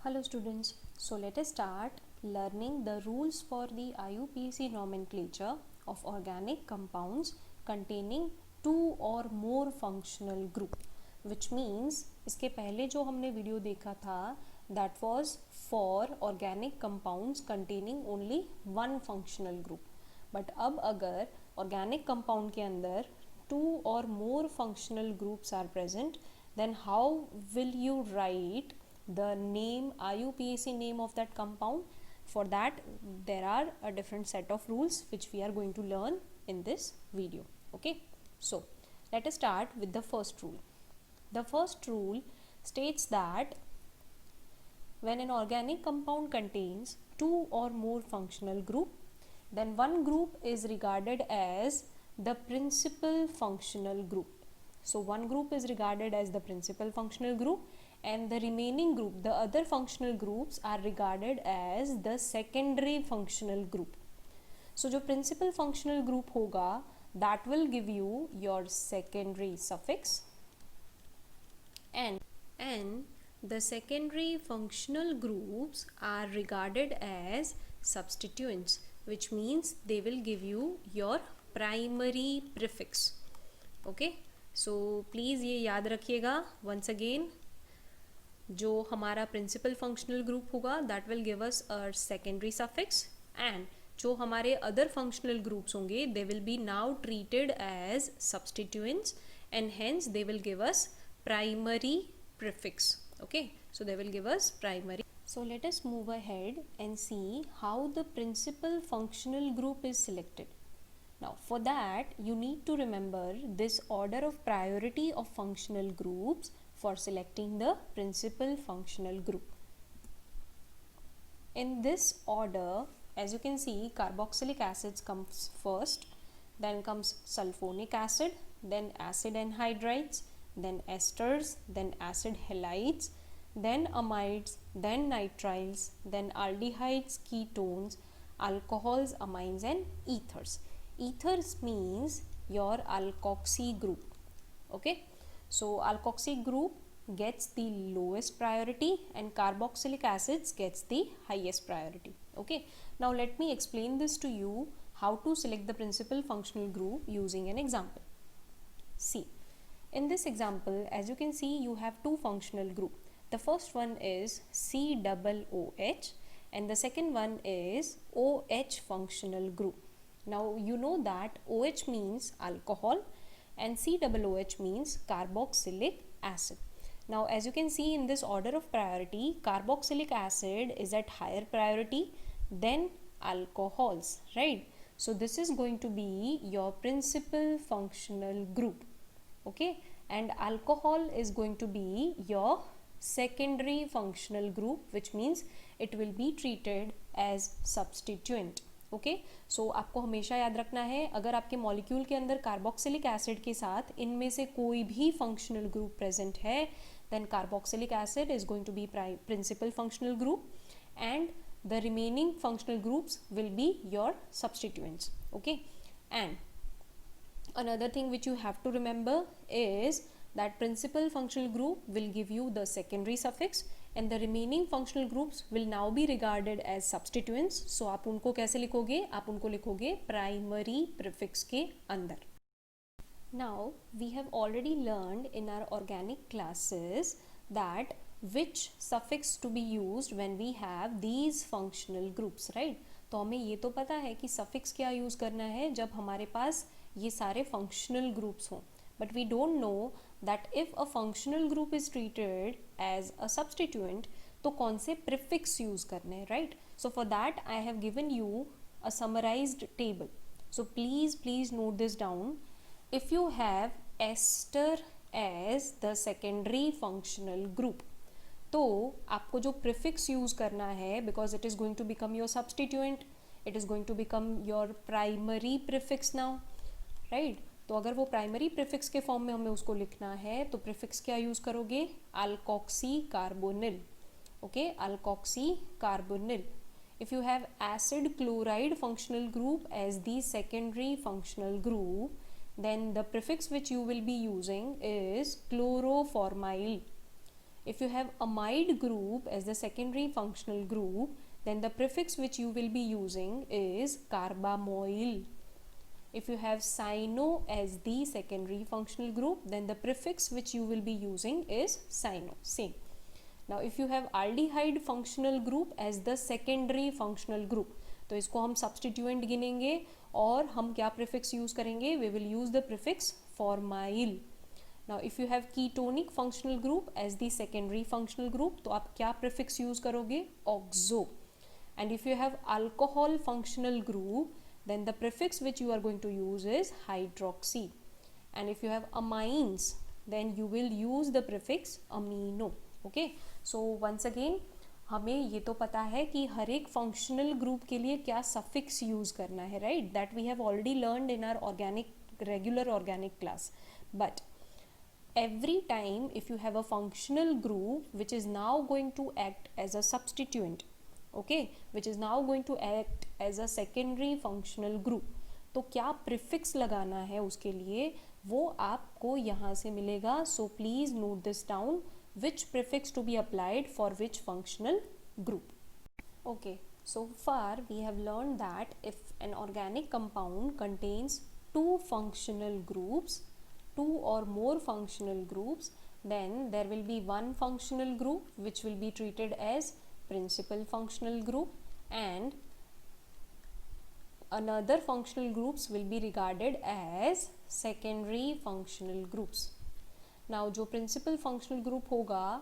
Hello students, so let us start learning the rules for the IUPAC nomenclature of organic compounds containing two or more functional group, which means इसके पहले जो हमने video देखा था that was for organic compounds containing only one functional group. But अब अगर organic compound के अंदर two or more functional groups are present, then how will you write the name IUPAC name of that compound? For that there are a different set of rules which we are going to learn in this video. Okay, so let us start with the first rule. The first rule states that when an organic compound contains two or more functional group, then one group is regarded as the principal functional group. So one group is regarded as the principal functional group and the remaining group, the other functional groups are regarded as the secondary functional group. So जो principal functional group होगा, that will give you your secondary suffix, and the secondary functional groups are regarded as substituents, which means they will give you your primary prefix. Okay, so please ये याद रखिएगा once again, जो हमारा principal functional group होगा that will give us a secondary suffix, and जो हमारे other functional groups होंगे they will be now treated as substituents and hence they will give us primary prefix. Okay, so they will give us primary. So let us move ahead and see how the principal functional group is selected. Now for that you need to remember this order of priority of functional groups for selecting the principal functional group. In this order, as you can see, carboxylic acids comes first, then comes sulfonic acid, then acid anhydrides, then esters, then acid halides, then amides, then nitriles, then aldehydes, ketones, alcohols, amines and ethers. Ethers means your alkoxy group. Okay, so alkoxy group gets the lowest priority and carboxylic acids gets the highest priority. Okay, now let me explain this to you how to select the principal functional group using an example. See, in this example, as you can see, you have two functional group. The first one is COOH and the second one is OH functional group. Now you know that OH means alcohol and COOH means carboxylic acid. Now as you can see in this order of priority, carboxylic acid is at higher priority than alcohols, right? So this is going to be your principal functional group. Okay, and alcohol is going to be your secondary functional group, which means it will be treated as substituent. Okay, so आपको हमेशा याद रखना है अगर आपके molecule के अंदर carboxylic acid के साथ इनमें से कोई भी फंक्शनल ग्रुप प्रेजेंट है, then carboxylic acid is going to be principal functional group and the remaining functional groups will be your substituents. Okay, and another thing which you have to remember is that principal functional group will give you the secondary suffix and the remaining functional groups will now be regarded as substituents. So आप उनको कैसे लिखोगे? आप उनको लिखोगे primary prefix के अंदर. Now we have already learned in our organic classes that which suffix to be used when we have these functional groups, right? तो हमें ये तो पता है कि suffix क्या use करना है जब हमारे पास ये सारे functional groups हों, but we don't know that if a functional group is treated as a substituent तो कौन से prefix use करने हैं, right? So for that I have given you a summarized table. So please note this down. If you have ester as the secondary functional group, तो आपको जो prefix use करना है, because it is going to become your substituent, it is going to become your primary prefix now, right? तो अगर वो primary prefix के form में हमें उसको लिखना है तो प्रीफिक्स क्या यूज़ करोगे? Alkoxy carbonyl. Okay, alkoxy carbonyl. If you have acid chloride functional group as the secondary functional group, then the prefix which you will be using is chloroformyl. If you have amide group as the secondary functional group, then the prefix which you will be using is carbamoyl. If you have cyano as the secondary functional group, then the prefix which you will be using is cyano. Same. Now if you have aldehyde functional group as the secondary functional group, तो इसको हम substituent गिनेंगे और हम क्या prefix use करेंगे? We will use the prefix formyl. Now if you have ketonic functional group as the secondary functional group, तो आप क्या prefix use करोगे? Oxo. And if you have alcohol functional group, then the prefix which you are going to use is hydroxy. And if you have amines, then you will use the prefix amino. Okay, so once again हमें ये तो पता है कि हर एक functional group के लिए क्या सफिक्स यूज करना है, right? That we have already learned in our organic regular organic class. But every time if you have a functional group which is now going to act as a substituent, okay, which is now going to act as a secondary functional group, तो क्या prefix लगाना है उसके लिए वो आपको यहाँ से मिलेगा. So please note this down, which prefix to be applied for which functional group. Okay, so far we have learned that if an organic compound contains two functional groups, two or more functional groups, then there will be one functional group which will be treated as principal functional group and another functional groups will be regarded as secondary functional groups. Now जो principal functional group होगा,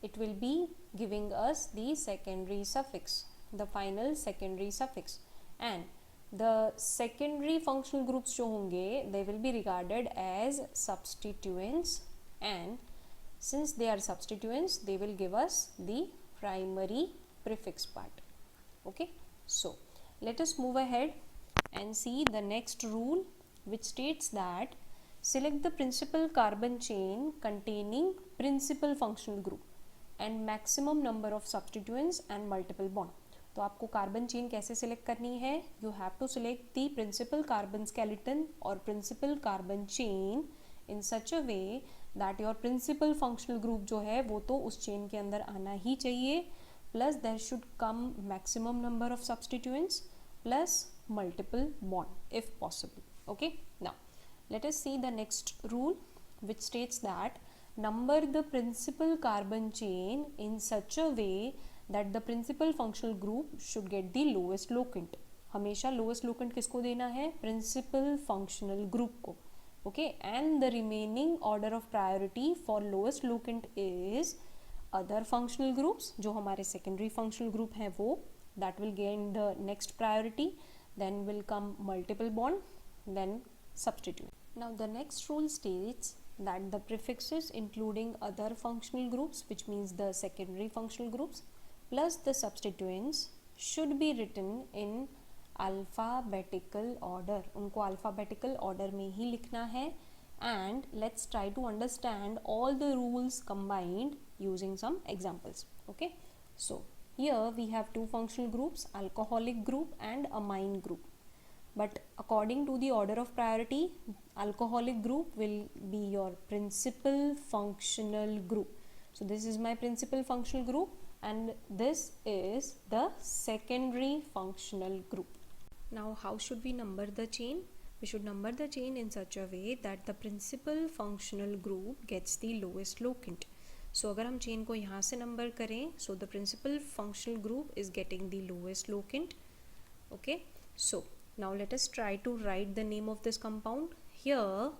it will be giving us the secondary suffix, the final secondary suffix, and the secondary functional groups जो होंगे they will be regarded as substituents, and since they are substituents they will give us the primary prefix part. Okay, so let us move ahead and see the next rule, which states that select the principal carbon chain containing principal functional group and maximum number of substituents and multiple bond. तो आपको carbon chain कैसे select करनी है? You have to select the principal carbon skeleton और principal carbon chain in such a way that your principal functional group जो है वो तो उस चेन के अंदर आना ही चाहिए, plus there should come maximum number of substituents plus multiple bond if possible. Okay, now let us see the next rule, which states that number the principal carbon chain in such a way that the principal functional group should get the lowest locant. हमेशा lowest locant किसको देना है? principal functional group को. Okay, and the remaining order of priority for lowest locant is other functional groups जो हमारे secondary functional group हैं वो, that will gain the next priority, then will come multiple bond, then substituent. Now the next rule states that the prefixes including other functional groups, which means the secondary functional groups, plus the substituents should be written in alphabetical order. उनको alphabetical order में ही लिखना है. And let's try to understand all the rules combined using some examples. Okay, so here we have two functional groups, alcoholic group and amine group. But according to the order of priority, alcoholic group will be your principal functional group. So this is my principal functional group and this is the secondary functional group. Now how should we number the chain? We should number the chain in such a way that the principal functional group gets the lowest locant. So अगर हम chain को यहाँ से number करें, so the principal functional group is getting the lowest locant. Okay, so now let us try to write the name of this compound. Here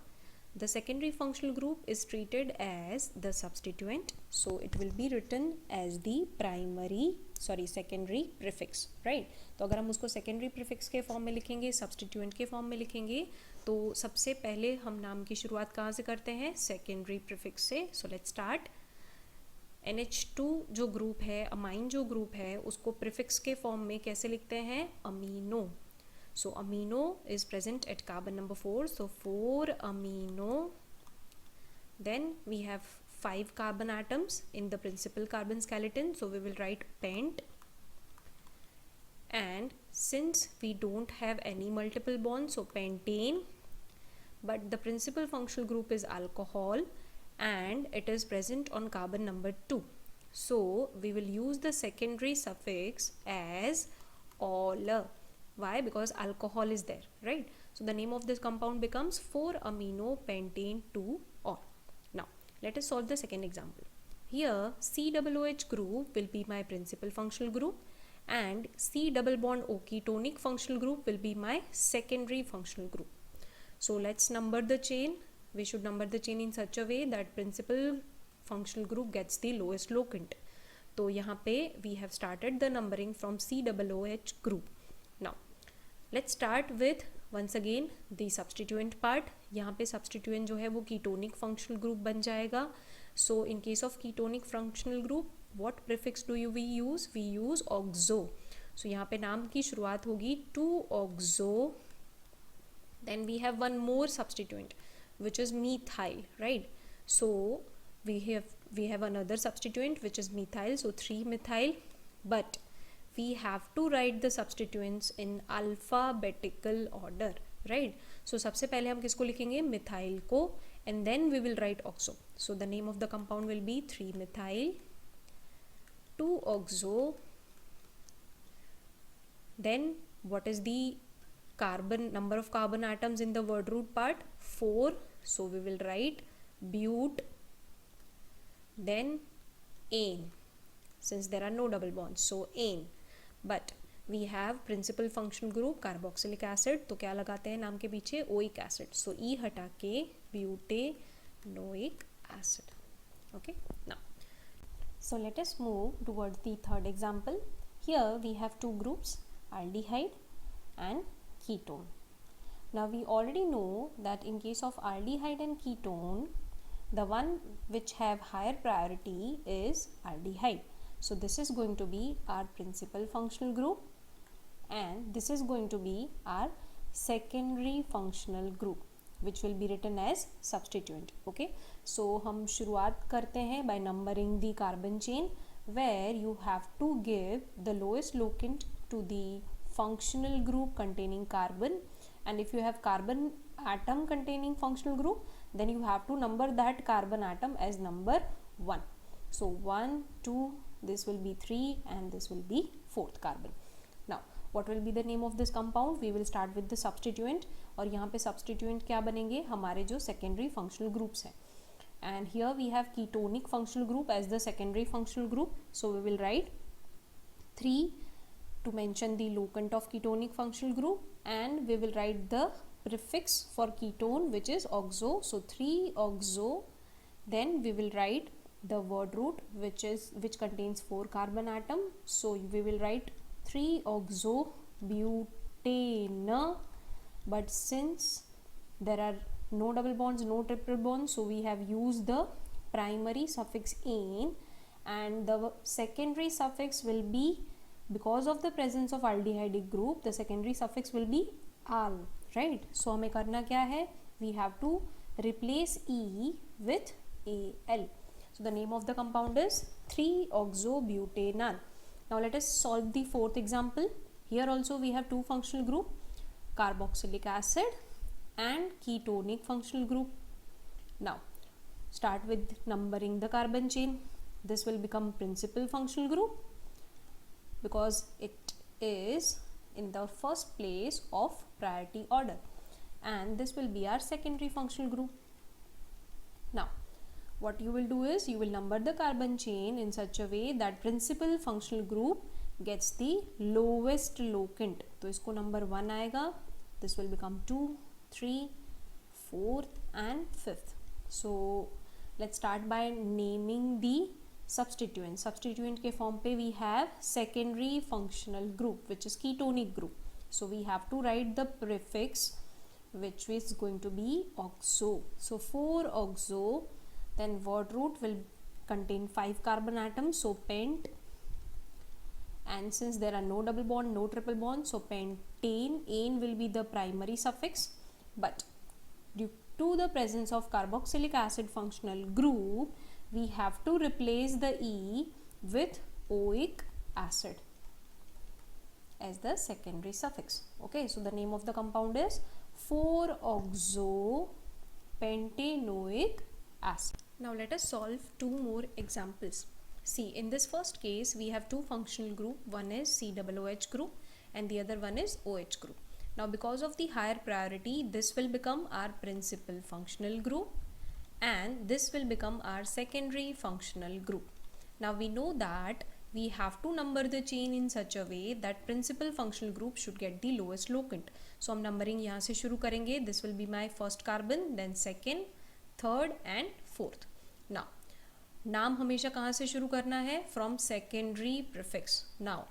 the secondary functional group is treated as the substituent, so it will be written as the secondary prefix, right? तो अगर हम उसको secondary prefix के form में लिखेंगे, substituent के form में लिखेंगे, तो सबसे पहले हम नाम की शुरुआत कहाँ से करते हैं? secondary prefix से. So let's start. NH2 जो ग्रुप है, अमाइन जो ग्रुप है, उसको प्रीफिक्स के फॉर्म में कैसे लिखते हैं? Amino. So amino is present at carbon number 4, so 4 amino. Then we have 5 carbon atoms in the principal carbon skeleton, so we will write pent. And since we don't have any multiple bonds, so pentane, but the principal functional group is alcohol and it is present on carbon number 2. So we will use the secondary suffix as -ol. Why? Because alcohol is there, right? So the name of this compound becomes 4-amino-pentane 2-ol. Now let us solve the second example. Here COOH group will be my principal functional group and C double bond O ketonic functional group will be my secondary functional group. So let's number the chain. We should number the chain in such a way that principal functional group gets the lowest locant. तो यहाँ पे we have started the numbering from COOH group. Now let's start with once again the substituent part. यहाँ पे substituent जो है वो ketonic functional group बन जाएगा. So in case of ketonic functional group, what prefix do we use? We use oxo. So यहाँ पे नाम की शुरुआत होगी 2-oxo. Then we have one more substituent which is methyl, right? So we have another substituent which is methyl, so 3-methyl, but we have to write the substituents in alphabetical order, right? So सबसे पहले हम किसको लिखेंगे? methyl को, and then we will write oxo. So the name of the compound will be 3-methyl 2-oxo. Then what is the carbon number of carbon atoms in the word root part? 4. So we will write but, then ane, since there are no double bonds, so ane. But we have principal functional group carboxylic acid, तो क्या लगाते हैं नाम के पीछे? oic acid. So E हटा के butanoic acid. Okay, now so let us move towards the third example. Here we have two groups, aldehyde and ketone. Now we already know that in case of aldehyde and ketone, the one which have higher priority is aldehyde. So this is going to be our principal functional group and this is going to be our secondary functional group which will be written as substituent. Okay, so हम शुरुआत करते हैं by numbering the carbon chain where you have to give the lowest locant to the functional group containing carbon, and if you have carbon atom containing functional group, then you have to number that carbon atom as number 1. So 1, 2, this will be 3 and this will be 4th carbon. Now what will be the name of this compound? We will start with the substituent, और यहाँ पे substituent क्या बनेंगे? हमारे जो secondary functional groups हैं. And here we have ketonic functional group as the secondary functional group. So we will write 3 to mention the locant of ketonic functional group, and we will write the prefix for ketone which is oxo. So 3-oxo. Then we will write the word root which contains 4 carbon atom. So we will write 3-oxo-butane. But since there are no double bonds, no triple bonds, so we have used the primary suffix ane, and the secondary suffix will be, because of the presence of aldehydic group, the secondary suffix will be al, right? So हमें करना क्या है? We have to replace E with Al. So the name of the compound is 3-oxobutanal. Now let us solve the fourth example. Here also we have two functional group, carboxylic acid and ketonic functional group. Now start with numbering the carbon chain. This will become principal functional group because it is in the first place of priority order, and this will be our secondary functional group. Now what you will do is you will number the carbon chain in such a way that principal functional group gets the lowest locant. तो इसको number 1 आएगा, this will become 2, 3, 4th and 5th. So let's start by naming the substituent. Substituent के form पे we have secondary functional group which is ketonic group. So we have to write the prefix which is going to be oxo. So 4-oxo, then word root will contain 5 carbon atoms, so pent, and since there are no double bond, no triple bond, so pentane, ane will be the primary suffix, but due to the presence of carboxylic acid functional group, we have to replace the E with oic acid as the secondary suffix. Okay, so the name of the compound is 4-oxopentanoic acid. Now let us solve two more examples. See, in this first case, we have two functional group. One is COOH group and the other one is OH group. Now, because of the higher priority, this will become our principal functional group and this will become our secondary functional group. Now, we know that we have to number the chain in such a way that principal functional group should get the lowest locant. So, हम numbering यहाँ से शुरू करेंगे. This will be my first carbon, then second, third and fourth. Now, नाम हमेशा कहाँ से शुरू करना है? From secondary prefix. Now,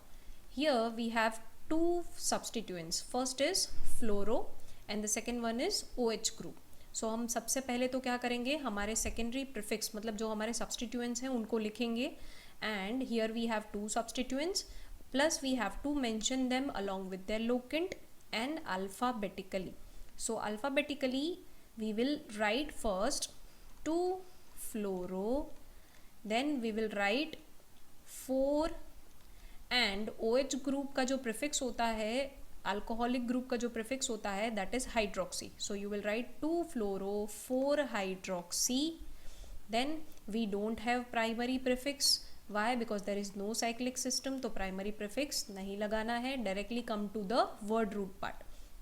here we have two substituents. First is fluoro and the second one is OH group. So हम सबसे पहले तो क्या करेंगे? हमारे secondary prefix मतलब जो हमारे substituents हैं उनको लिखेंगे. And here we have two substituents plus we have to mention them along with their locant and alphabetically. So alphabetically we will write first 2-fluoro. Then we will write 4 and OH group का जो prefix होता है, alcoholic group का जो prefix होता है, that is hydroxy. So you will write 2-fluoro 4-hydroxy. Then we don't have primary prefix. Why? Because there is no cyclic system, तो primary prefix नहीं लगाना है. Directly come to the word root part.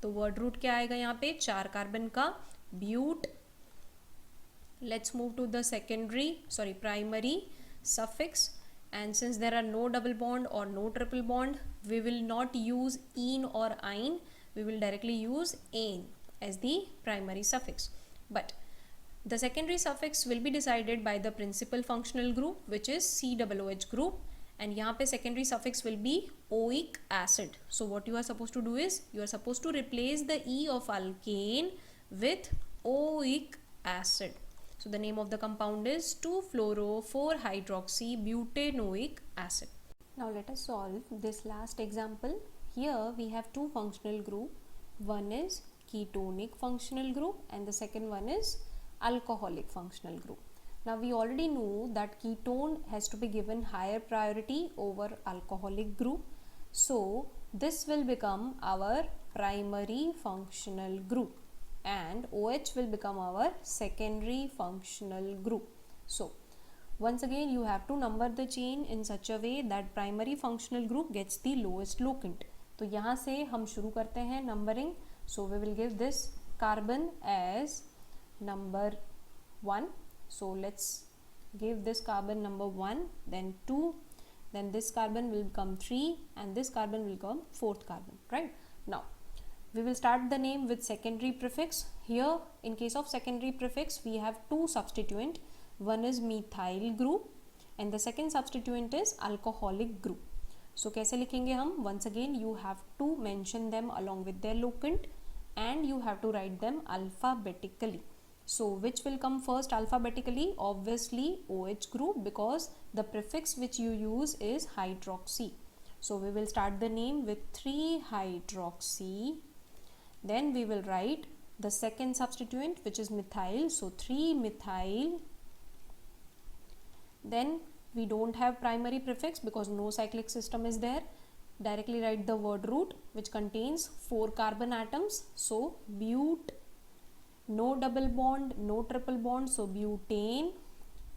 तो word root क्या आएगा यहाँ पे? 4 carbon का bute. Let's move to the primary suffix, and since there are no double bond or no triple bond, we will not use -ene or -ine, we will directly use -ane as the primary suffix. But the secondary suffix will be decided by the principal functional group, which is COOH group, and यहाँ पे secondary suffix will be oic acid. So what you are supposed to do is you are supposed to replace the E of alkane with oic acid. So the name of the compound is 2-fluoro 4-hydroxybutanoic acid. Now let us solve this last example. Here we have two functional group. One is ketonic functional group and the second one is alcoholic functional group. Now we already know that ketone has to be given higher priority over alcoholic group. So this will become our primary functional group and OH will become our secondary functional group. So once again you have to number the chain in such a way that primary functional group gets the lowest locant. तो यहाँ से हम शुरू करते हैं numbering. So we will give this carbon as number 1. So let's give this carbon number 1, then 2, then this carbon will become 3 and this carbon will become 4th carbon, right? Now we will start the name with secondary prefix. Here in case of secondary prefix we have two substituent. One is methyl group and the second substituent is alcoholic group. So कैसे लिखेंगे हम? Once again you have to mention them along with their locant and you have to write them alphabetically. So which will come first alphabetically? Obviously OH group, because the prefix which you use is hydroxy. So we will start the name with 3-hydroxy. Then we will write the second substituent which is methyl. So 3-methyl. Then we don't have primary prefix because no cyclic system is there. Directly write the word root which contains 4 carbon atoms. So bute, no double bond, no triple bond, so butane.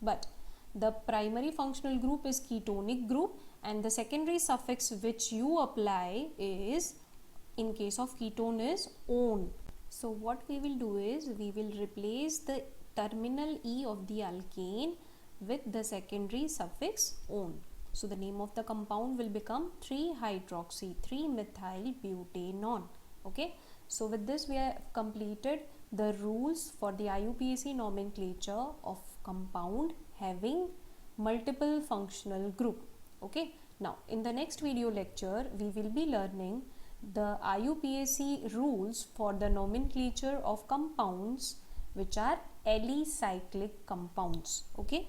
But the primary functional group is ketonic group and the secondary suffix which you apply is, in case of ketone, is -one. So what we will do is we will replace the terminal E of the alkane with the secondary suffix -one. So the name of the compound will become 3-hydroxy 3-methyl-butanone. Okay, so with this we have completed the rules for the IUPAC nomenclature of compound having multiple functional group. Okay, now in the next video lecture we will be learning the IUPAC rules for the nomenclature of compounds which are alicyclic compounds. Okay.